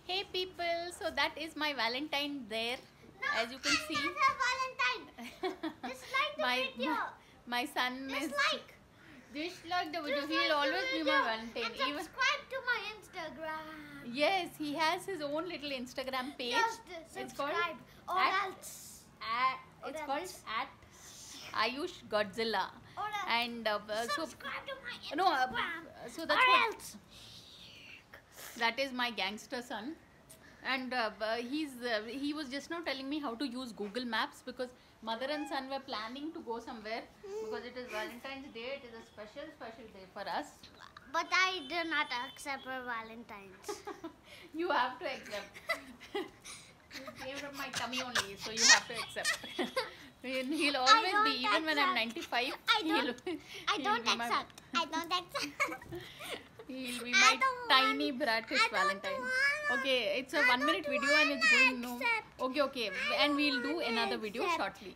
Hey people, so that is my Valentine there, No, as you can see. not a Valentine. Dislike the my, video. my son Dislike. dislike the video. Dislike He'll the always be video. my Valentine. And Even subscribe to my Instagram. yes, he has his own little Instagram page. Just It's called subscribe or at- else. it's Or called else. at Ayush Godzilla, Or else. and so Subscribe to my Instagram. no, so that's or what. else. That is my gangster son, and he was just now telling me how to use Google Maps because mother and son were planning to go somewhere because it is Valentine's Day. It is a special day for us. But I do not accept for Valentine's. You have to accept. You came from my tummy only, so you have to accept. He'll always don't be, even when I'm accept. 95. I don't. I he'll don't be my- accept. I don't accept. He'll be I my don't tiny want- bratish I don't Valentine. want- Okay, it's a I 1 minute don't video and it's wanna going no. accept. Okay, I and don't we'll do wanna another video accept. shortly.